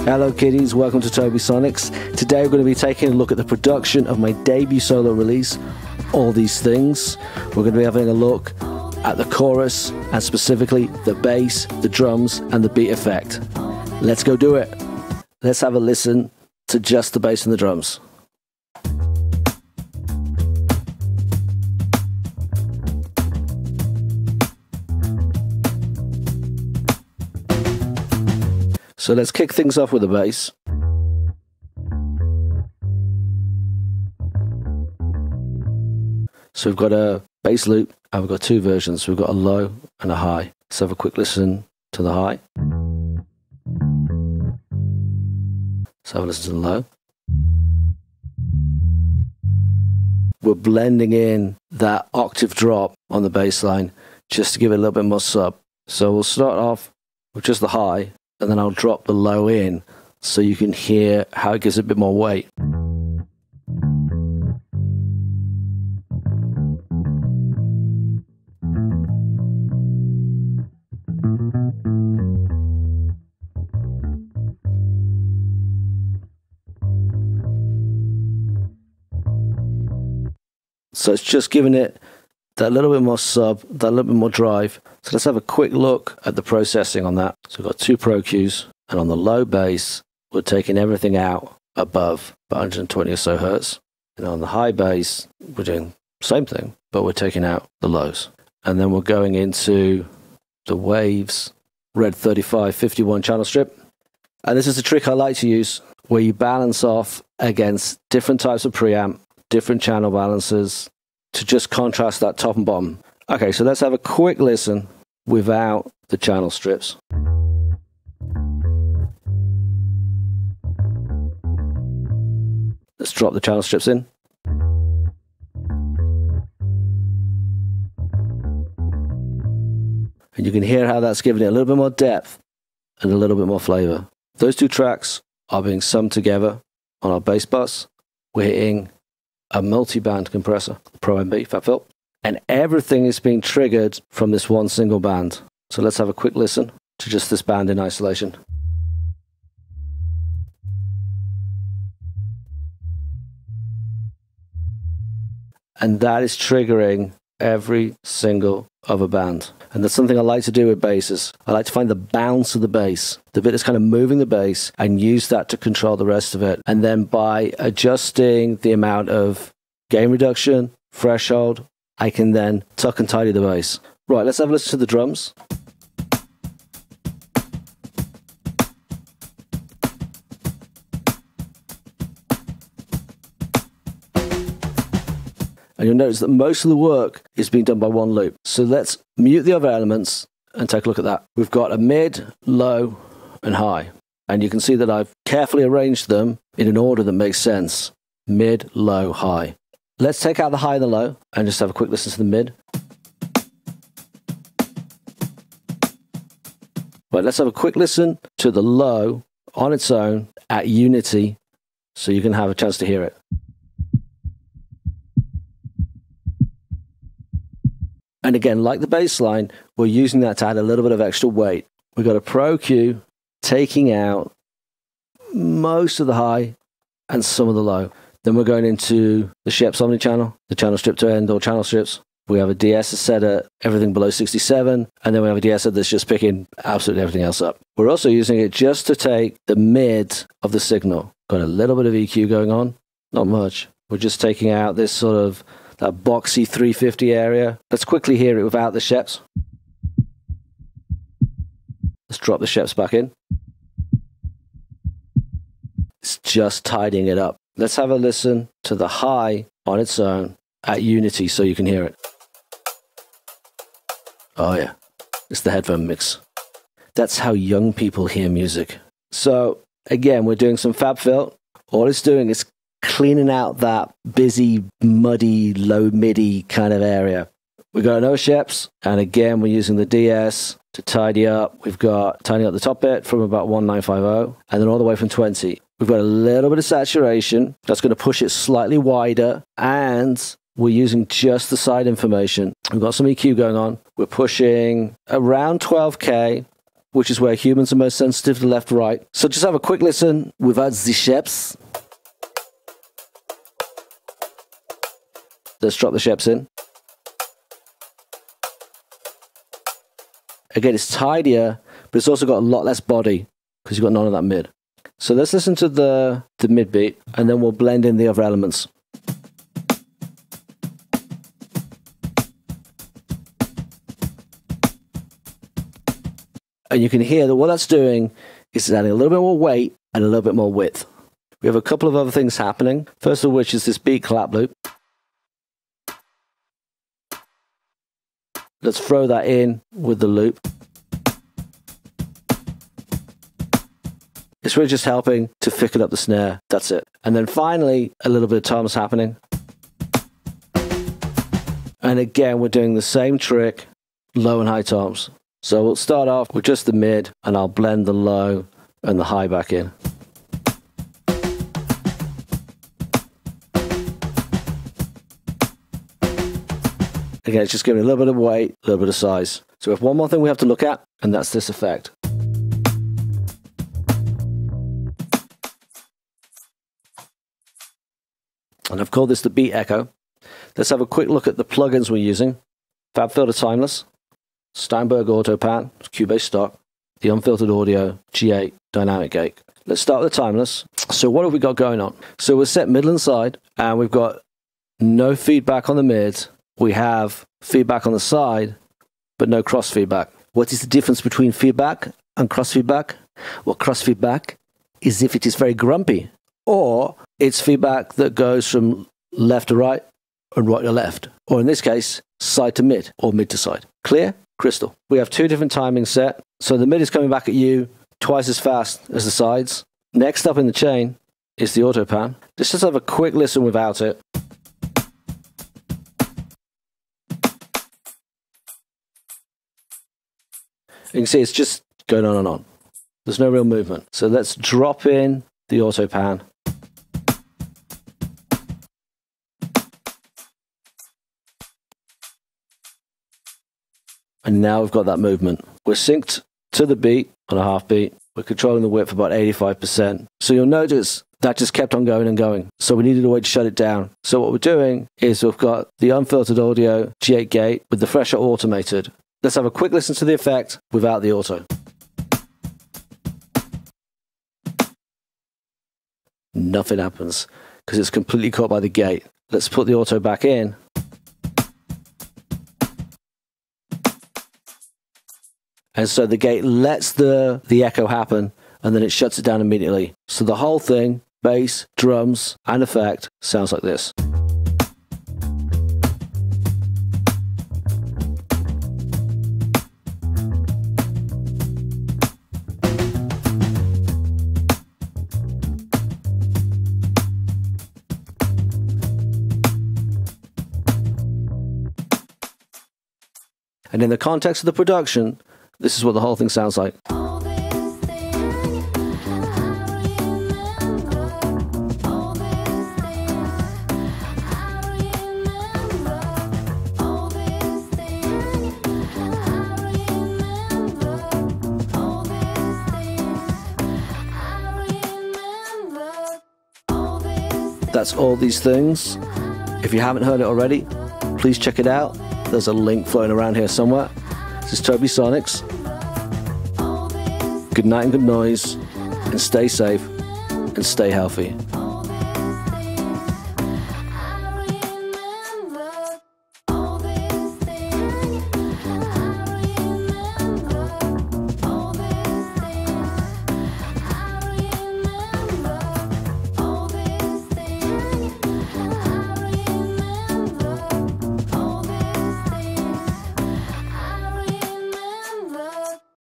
Hello kiddies, welcome to Tobisonics. Today we're going to be taking a look at the production of my debut solo release, All These Things. We're going to be having a look at the chorus and specifically the bass, the drums and the beat effect. Let's go do it. Let's have a listen to just the bass and the drums. So let's kick things off with the bass. So we've got a bass loop and we've got two versions. We've got a low and a high. Let's have a quick listen to the high. Let's have a listen to the low. We're blending in that octave drop on the bass line just to give it a little bit more sub. So we'll start off with just the high, and then I'll drop the low in so you can hear how it gives it a bit more weight. So it's just giving it that little bit more sub, that little bit more drive. So let's have a quick look at the processing on that. So we've got two Pro Qs, and on the low bass, we're taking everything out above 120 or so hertz. And on the high bass, we're doing the same thing, but we're taking out the lows. And then we're going into the Waves Red 3551 channel strip. And this is a trick I like to use where you balance off against different types of preamp, different channel balances, to just contrast that top and bottom. Okay, so let's have a quick listen without the channel strips. Let's drop the channel strips in. And you can hear how that's giving it a little bit more depth and a little bit more flavor. Those two tracks are being summed together on our bass bus. We're hitting a multi-band compressor, Pro MB, Fat Phil, and everything is being triggered from this one single band. So let's have a quick listen to just this band in isolation. And that is triggering every single other band. And that's something I like to do with basses. I like to find the bounce of the bass, the bit that's kind of moving the bass, and use that to control the rest of it. And then by adjusting the amount of gain reduction, threshold, I can then tuck and tidy the bass. Right, let's have a listen to the drums. And you'll notice that most of the work is being done by one loop. So let's mute the other elements and take a look at that. We've got a mid, low, and high. And you can see that I've carefully arranged them in an order that makes sense. Mid, low, high. Let's take out the high and the low and just have a quick listen to the mid. Right, let's have a quick listen to the low on its own at unity so you can have a chance to hear it. And again, like the bass line, we're using that to add a little bit of extra weight. We've got a Pro Q taking out most of the high and some of the low. Then we're going into the Sheps Omni channel, the channel strip to end all channel strips. We have a de-esser set at everything below 67, and then we have a de-esser that's just picking absolutely everything else up. We're also using it just to take the mid of the signal. Got a little bit of EQ going on, not much. We're just taking out this sort of that boxy 350 area. Let's quickly hear it without the Sheps. Let's drop the Sheps back in. It's just tidying it up. Let's have a listen to the high on its own at unity so you can hear it. Oh yeah, it's the headphone mix. That's how young people hear music. So again, we're doing some Fab Fill. All it's doing is cleaning out that busy, muddy, low MIDI kind of area. We've got no Sheps, and again, we're using the DS to tidy up. We've got tidying up the top bit from about 1950, and then all the way from 20. We've got a little bit of saturation. That's going to push it slightly wider, and we're using just the side information. We've got some EQ going on. We're pushing around 12K, which is where humans are most sensitive to left, right. So just have a quick listen without the sheps. Let's drop the sheps in. Again, it's tidier, but it's also got a lot less body because you've got none of that mid. So let's listen to the mid beat, and then we'll blend in the other elements. And you can hear that what that's doing is adding a little bit more weight and a little bit more width. We have a couple of other things happening. First of which is this beat clap loop. Let's throw that in with the loop. It's really just helping to thicken up the snare. That's it. And then finally, a little bit of toms happening. And again, we're doing the same trick, low and high toms. So we'll start off with just the mid, and I'll blend the low and the high back in. Again, it's just giving a little bit of weight, a little bit of size. So we have one more thing we have to look at, and that's this effect. And I've called this the beat echo. Let's have a quick look at the plugins we're using. FabFilter Timeless, Steinberg Auto Pan, Cubase stock, the Unfiltered Audio, G8, Dynamic Gate. Let's start with the Timeless. So what have we got going on? So we're set middle and side, and we've got no feedback on the mid. We have feedback on the side, but no cross feedback. What is the difference between feedback and cross feedback? Well, cross feedback is if it is very grumpy, or it's feedback that goes from left to right and right to left, or in this case, side to mid or mid to side. Clear? Crystal. We have two different timings set. So the mid is coming back at you twice as fast as the sides. Next up in the chain is the auto pan. Let's just have a quick listen without it. You can see it's just going on and on. There's no real movement. So let's drop in the auto pan. And now we've got that movement. We're synced to the beat on a half beat. We're controlling the width about 85%. So you'll notice that just kept on going and going. So we needed a way to shut it down. So what we're doing is we've got the unfiltered audio G8 gate with the fresher automated. Let's have a quick listen to the effect without the auto. Nothing happens because it's completely caught by the gate. Let's put the auto back in. And so the gate lets the echo happen, and then it shuts it down immediately. So the whole thing, bass, drums, and effect, sounds like this. And in the context of the production, this is what the whole thing sounds like. That's All These Things. If you haven't heard it already, please check it out. There's a link floating around here somewhere. This is Tobisonics. Good night and good noise, and stay safe and stay healthy.